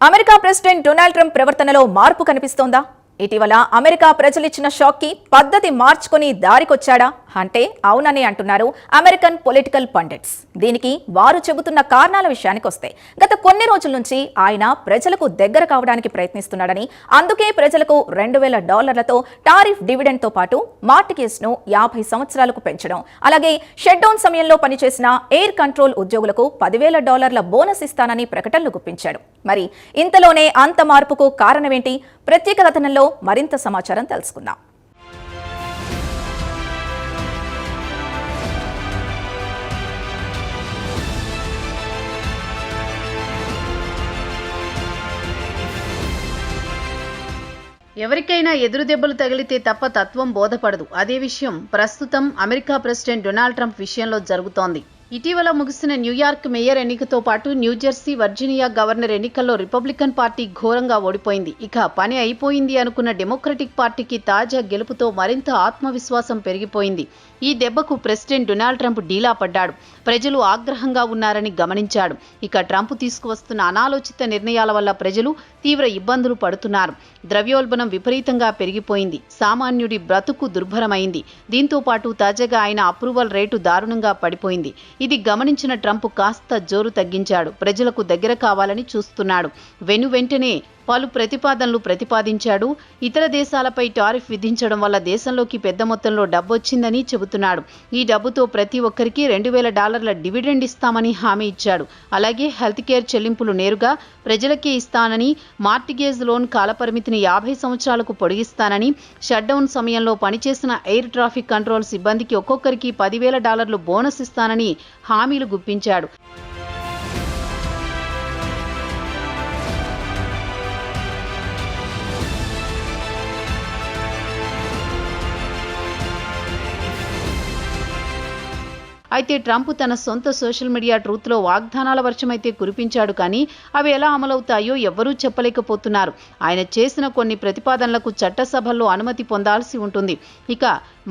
America president Donald Trump ప్రవర్తనలో మార్పు కనిపిస్తోందా? ఇటీవల అమెరికా ప్రజలిచ్చిన షాక్ కి పద్ధతి మార్చుకొని దారికొచ్చాడా అంటే అవునని అంటున్నారు అమెరికన్ పొలిటికల్ పండిట్స్. దీనికి వారు చెబుతున్న కారణాల విషయానికి వస్తే గత కొన్ని రోజుల నుంచి ఆయన ప్రజలకు దగ్గర కావడానికి ప్రయత్నిస్తున్నాడని, అందుకే ప్రజలకు $2,000 టారిఫ్ డివిడెండ్ తో పాటు మార్టిగేజ్ ను 50 సంవత్సరాలకు పెంచడం, అలాగే షట్ డౌన్ సమయంలో పనిచేసిన ఎయిర్ కంట్రోల్ ఉద్యోగులకు $10,000 బోనస్ ఇస్తానని ప్రకటనలు గుప్పించాడు. మరి ఇంతలోనే అంత మార్పుకు కారణమేంటి? ప్రత్యేక కథనంలో మరింత సమాచారం తెలుసుకుందాం. ఎవరికైనా ఎదురు దెబ్బలు తగిలితే తప్ప తత్వం బోధపడదు. అదే విషయం ప్రస్తుతం అమెరికా ప్రెసిడెంట్ డొనాల్డ్ ట్రంప్ విషయంలో జరుగుతోంది. ఇటీవల ముగిసిన న్యూయార్క్ మేయర్ ఎన్నికతో పాటు న్యూజెర్సీ, వర్జీనియా గవర్నర్ ఎన్నికల్లో రిపబ్లికన్ పార్టీ ఘోరంగా ఓడిపోయింది. ఇక పని అయిపోయింది అనుకున్న డెమోక్రటిక్ పార్టీకి తాజా గెలుపుతో మరింత ఆత్మవిశ్వాసం పెరిగిపోయింది. ఈ దెబ్బకు ప్రెసిడెంట్ డొనాల్డ్ ట్రంప్ డీలా పడ్డాడు. ప్రజలు ఆగ్రహంగా ఉన్నారని గమనించాడు. ఇక ట్రంప్ తీసుకువస్తున్న అనాలోచిత నిర్ణయాల వల్ల ప్రజలు తీవ్ర ఇబ్బందులు పడుతున్నారు. ద్రవ్యోల్బణం విపరీతంగా పెరిగిపోయింది. సామాన్యుడి బ్రతుకు దుర్భరమైంది. దీంతో పాటు తాజాగా ఆయన అప్రూవల్ రేటు దారుణంగా పడిపోయింది. ఇది గమనించిన ట్రంప్ కాస్త జోరు తగ్గించాడు. ప్రజలకు దగ్గర కావాలని చూస్తున్నాడు. వెంటనే పలు ప్రతిపాదనలు ప్రతిపాదించాడు. ఇతర దేశాలపై టారిఫ్ విధించడం వల్ల దేశంలోకి పెద్ద మొత్తంలో డబ్బు వచ్చిందని చెబుతున్నాడు. ఈ డబ్బుతో ప్రతి ఒక్కరికి $2,000 డివిడెండ్ ఇస్తామని హామీ ఇచ్చాడు. అలాగే హెల్త్ కేర్ చెల్లింపులు నేరుగా ప్రజలకే ఇస్తానని, మార్టిగేజ్ లోన్ కాలపరిమితిని 50 సంవత్సరాలకు పొడిగిస్తానని, షట్డౌన్ సమయంలో పనిచేసిన ఎయిర్ ట్రాఫిక్ కంట్రోల్ సిబ్బందికి ఒక్కొక్కరికి $10,000 బోనస్ ఇస్తానని హామీలు గుప్పించాడు. అయితే ట్రంప్ తన సొంత సోషల్ మీడియా ట్రూత్లో వాగ్దానాల వర్షమైతే కురిపించాడు. కానీ అవి ఎలా అమలవుతాయో ఎవ్వరూ చెప్పలేకపోతున్నారు. ఆయన చేసిన కొన్ని ప్రతిపాదనలకు చట్టసభల్లో అనుమతి పొందాల్సి ఉంటుంది. ఇక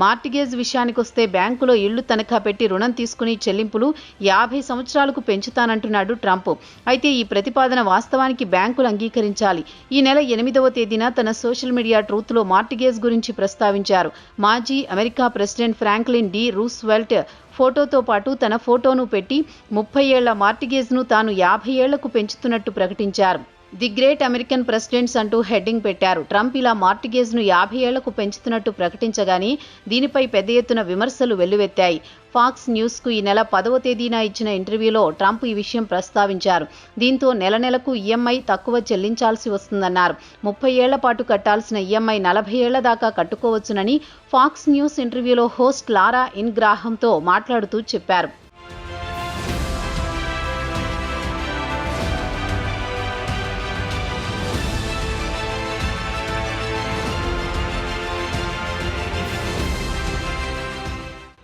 మార్టిగేజ్ విషయానికొస్తే బ్యాంకులో ఇళ్లు తనఖా పెట్టి రుణం తీసుకుని చెల్లింపులు 50 సంవత్సరాలకు పెంచుతానంటున్నాడు ట్రంప్. అయితే ఈ ప్రతిపాదన వాస్తవానికి బ్యాంకులు అంగీకరించాలి. ఈ నెల 8వ తేదీన తన సోషల్ మీడియా ట్రూత్లో మార్టిగేజ్ గురించి ప్రస్తావించారు. మాజీ America president Franklin D Roosevelt ఫోటోతో పాటు తన ఫోటోను పెట్టి 30 ఏళ్ల మార్టిగేజ్ను తాను 50 ఏళ్లకు పెంచుతున్నట్టు ప్రకటించారు. ది గ్రేట్ అమెరికన్ ప్రెసిడెంట్స్ అంటూ హెడ్డింగ్ పెట్టారు. ట్రంప్ ఇలా మార్టిగేజ్ను 50 ఏళ్లకు పెంచుతున్నట్టు ప్రకటించగానే దీనిపై పెద్ద ఎత్తున విమర్శలు వెల్లువెత్తాయి. ఫాక్స్ న్యూస్కు ఈ నెల 10వ తేదీన ఇచ్చిన ఇంటర్వ్యూలో ట్రంప్ ఈ విషయం ప్రస్తావించారు. దీంతో నెలకు ఈఎంఐ తక్కువ చెల్లించాల్సి వస్తుందన్నారు. 30 ఏళ్ల పాటు కట్టాల్సిన ఈఎంఐ 40 ఏళ్ల దాకా కట్టుకోవచ్చునని ఫాక్స్ న్యూస్ ఇంటర్వ్యూలో హోస్ట్ లారా ఇన్గ్రాహంతో మాట్లాడుతూ చెప్పారు.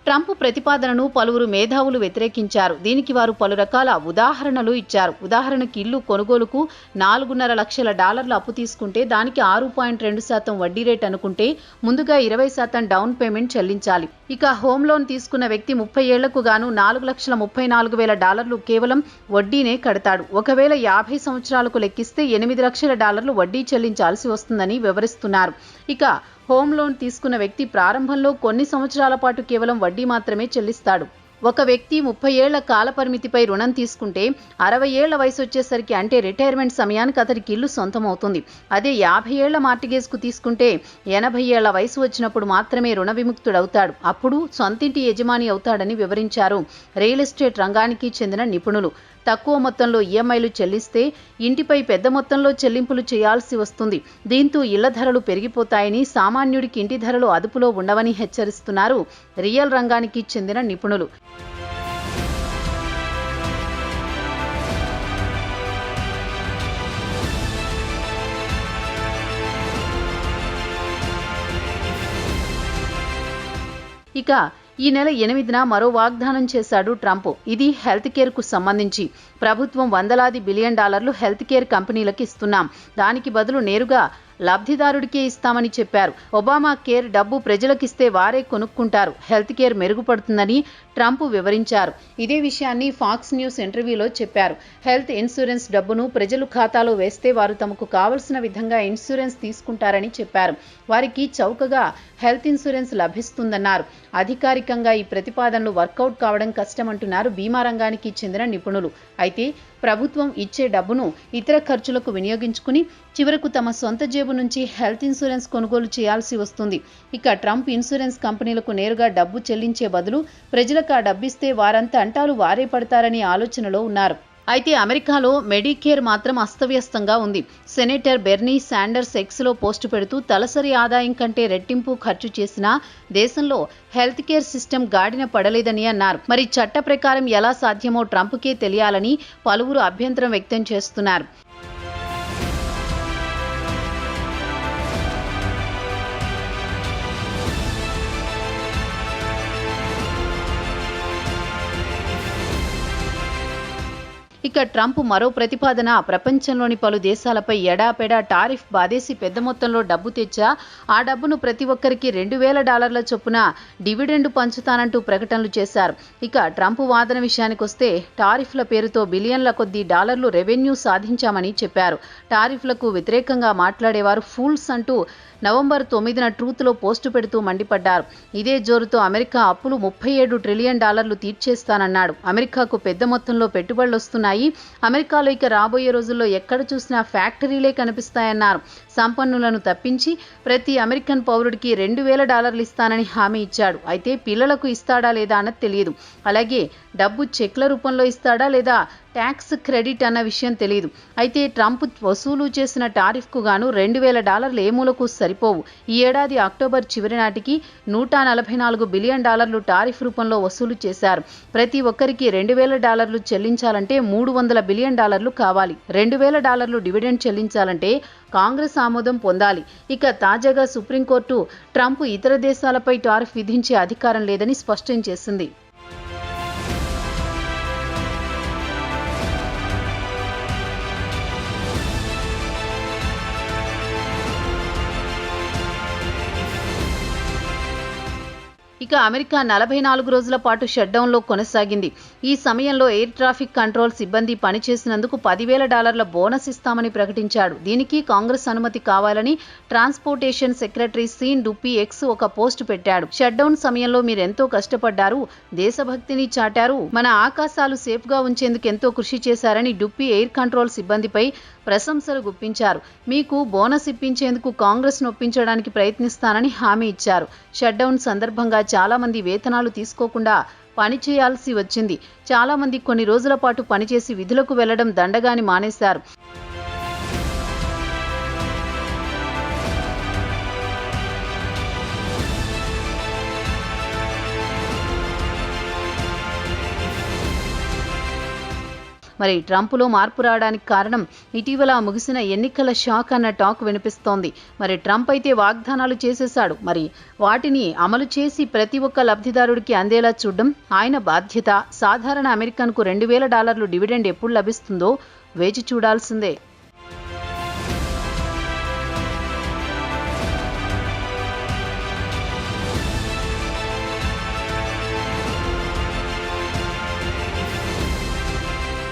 ట్రంప్ ప్రతిపాదనను పలువురు మేధావులు వ్యతిరేకించారు. దీనికి వారు పలు రకాల ఉదాహరణలు ఇచ్చారు. ఉదాహరణకు ఇల్లు కొనుగోలుకు $4.5 లక్షల అప్పు తీసుకుంటే దానికి 6.2% వడ్డీ రేట్ అనుకుంటే ముందుగా 20% డౌన్ పేమెంట్ చెల్లించాలి. ఇక హోమ్ లోన్ తీసుకున్న వ్యక్తి 30 ఏళ్లకు గాను $4,34,000 కేవలం వడ్డీనే కడతాడు. ఒకవేళ 50 సంవత్సరాలకు లెక్కిస్తే $8 లక్షల వడ్డీ చెల్లించాల్సి వస్తుందని వివరిస్తున్నారు. ఇక హోమ్ లోన్ తీసుకున్న వ్యక్తి ప్రారంభంలో కొన్ని సంవత్సరాల పాటు కేవలం వడ్డీ మాత్రమే చెల్లిస్తాడు. ఒక వ్యక్తి 30 ఏళ్ల కాల పరిమితిపై రుణం తీసుకుంటే 60 ఏళ్ల వయసు వచ్చేసరికి అంటే రిటైర్మెంట్ సమయానికి అతడికి ఇల్లు సొంతమవుతుంది. అదే 50 ఏళ్ల మార్టిగేజ్కు తీసుకుంటే 80 ఏళ్ల వయసు వచ్చినప్పుడు మాత్రమే రుణ విముక్తుడవుతాడు. అప్పుడు సొంతింటి యజమాని అవుతాడని వివరించారు రియల్ ఎస్టేట్ రంగానికి చెందిన నిపుణులు. తక్కువ మొత్తంలో ఈఎంఐలు చెల్లిస్తే ఇంటిపై పెద్ద మొత్తంలో చెల్లింపులు చేయాల్సి వస్తుంది. దీంతో ఇళ్ల ధరలు పెరిగిపోతాయని, సామాన్యుడికి ఇంటి ధరలు అదుపులో ఉండవని హెచ్చరిస్తున్నారు రియల్ రంగానికి చెందిన నిపుణులు. ఇక ఈ నెల 8న మరో వాగ్దానం చేశాడు ట్రంప్. ఇది హెల్త్ కేర్కు సంబంధించి. ప్రభుత్వం వందలాది బిలియన్ డాలర్లు హెల్త్ కేర్ కంపెనీలకు ఇస్తున్నాం. దానికి బదులు నేరుగా లబ్ధిదారుడికే ఇస్తామని చెప్పారు. ఒబామా కేర్ డబ్బు ప్రజలకిస్తే వారే కొనుక్కుంటారు. హెల్త్ కేర్ మెరుగుపడుతుందని ట్రంప్ వివరించారు. ఇదే విషయాన్ని ఫాక్స్ న్యూస్ ఇంటర్వ్యూలో చెప్పారు. హెల్త్ ఇన్సూరెన్స్ డబ్బును ప్రజలు ఖాతాలో వేస్తే వారు తమకు కావలసిన విధంగా ఇన్సూరెన్స్ తీసుకుంటారని చెప్పారు. వారికి చౌకగా హెల్త్ ఇన్సూరెన్స్ లభిస్తుందన్నారు. అధికారికంగా ఈ ప్రతిపాదనలు వర్కౌట్ కావడం కష్టమంటున్నారు బీమా రంగానికి చెందిన నిపుణులు. అయితే ప్రభుత్వం ఇచ్చే డబ్బును ఇతర ఖర్చులకు వినియోగించుకుని చివరకు తమ సొంత జేబు నుంచి హెల్త్ ఇన్సూరెన్స్ కొనుగోలు చేయాల్సి వస్తుంది. ఇక ట్రంప్ ఇన్సూరెన్స్ కంపెనీలకు నేరుగా డబ్బు చెల్లించే బదులు ప్రజలకు ఆ డబ్బిస్తే వారంతా అంటాలు వారే పడతారనే ఆలోచనలో ఉన్నారు. అయితే అమెరికాలో మెడికేర్ మాత్రం అస్తవ్యస్తంగా ఉంది. సెనేటర్ బెర్నీ శాండర్స్ ఎక్స్లో పోస్టు పెడుతూ తలసరి ఆదాయం కంటే రెట్టింపు ఖర్చు చేసినా దేశంలో హెల్త్ కేర్ సిస్టమ్ గాడిన పడలేదని అన్నారు. మరి చట్ట ప్రకారం ఎలా సాధ్యమో ట్రంప్కే తెలియాలని పలువురు అభ్యంతరం వ్యక్తం చేస్తున్నారు. ఇక ట్రంప్ మరో ప్రతిపాదన ప్రపంచంలోని పలు దేశాలపై ఎడాపెడా టారిఫ్ బాదేసి పెద్ద మొత్తంలో డబ్బు తెచ్చా ఆ డబ్బును ప్రతి ఒక్కరికి $2,000 చొప్పున డివిడెండ్ పంచుతానంటూ ప్రకటనలు చేశారు. ఇక ట్రంప్ వాదన విషయానికొస్తే టారిఫ్ల పేరుతో బిలియన్ల కొద్దీ డాలర్లు రెవెన్యూ సాధించామని చెప్పారు. టారిఫ్లకు వ్యతిరేకంగా మాట్లాడేవారు ఫూల్స్ అంటూ నవంబర్ 9న ట్రూత్లో పోస్టు పెడుతూ మండిపడ్డారు. ఇదే జోరుతో అమెరికా అప్పులు $37 ట్రిలియన్ తీర్చేస్తానన్నాడు. అమెరికాకు పెద్ద మొత్తంలో పెట్టుబడులు వస్తున్నాయి. అమెరికాలో ఇక రాబోయే రోజుల్లో ఎక్కడ చూసినా ఫ్యాక్టరీలే కనిపిస్తాయన్నారు. సంపన్నులను తప్పించి ప్రతి అమెరికన్ పౌరుడికి $2,000 ఇస్తానని హామీ ఇచ్చాడు. అయితే పిల్లలకు ఇస్తాడా లేదా అన్నది తెలియదు. అలాగే డబ్బు చెక్ల రూపంలో ఇస్తాడా లేదా ట్యాక్స్ క్రెడిట్ అన్న విషయం తెలియదు. అయితే ట్రంప్ వసూలు చేసిన టారిఫ్కు గాను $2,000 ఏ మూలకు సరిపోవు. ఈ ఏడాది అక్టోబర్ చివరి నాటికి $144 బిలియన్ టారిఫ్ రూపంలో వసూలు చేశారు. ప్రతి ఒక్కరికి $2,000 చెల్లించాలంటే $300 బిలియన్ కావాలి. $2,000 డివిడెండ్ చెల్లించాలంటే కాంగ్రెస్ ఆమోదం పొందాలి. ఇక తాజాగా సుప్రీంకోర్టు ట్రంప్ ఇతర దేశాలపై టారిఫ్ విధించే అధికారం లేదని స్పష్టం చేసింది. ఇక అమెరికా 44 రోజుల పాటు షట్డౌన్లో కొనసాగింది. ఈ సమయంలో ఎయిర్ ట్రాఫిక్ కంట్రోల్ సిబ్బంది పనిచేసినందుకు $10,000 బోనస్ ఇస్తామని ప్రకటించాడు. దీనికి కాంగ్రెస్ అనుమతి కావాలని ట్రాన్స్పోర్టేషన్ సెక్రటరీ సీన్ డుప్పీ ఎక్స్ ఒక పోస్ట్ పెట్టాడు. షట్డౌన్ సమయంలో మీరెంతో కష్టపడ్డారు, దేశభక్తిని చాటారు, మన ఆకాశాలు సేఫ్గా ఉంచేందుకు ఎంతో కృషి చేశారని డుప్పీ ఎయిర్ కంట్రోల్ సిబ్బందిపై ప్రశంసలు గుప్పించారు. మీకు బోనస్ ఇప్పించేందుకు కాంగ్రెస్ నొప్పించడానికి ప్రయత్నిస్తానని హామీ ఇచ్చారు. షట్డౌన్ సందర్భంగా చాలా మంది వేతనాలు తీసుకోకుండా పనిచేయాల్సి వచ్చింది. చాలా మంది కొన్ని రోజుల పాటు పనిచేసి విధులకు వెళ్లడం దండగాని మానేశారు. మరి ట్రంప్లో మార్పు రావడానికి కారణం ఇటీవల ముగిసిన ఎన్నికల షాక్ అన్న టాక్ వినిపిస్తోంది. మరి ట్రంప్ అయితే వాగ్దానాలు చేసేశాడు. మరి వాటిని అమలు చేసి ప్రతి ఒక్క లబ్ధిదారుడికి అందేలా చూడడం ఆయన బాధ్యత. సాధారణ అమెరికన్కు $2,000 డివిడెండ్ ఎప్పుడు లభిస్తుందో వేచి చూడాల్సిందే.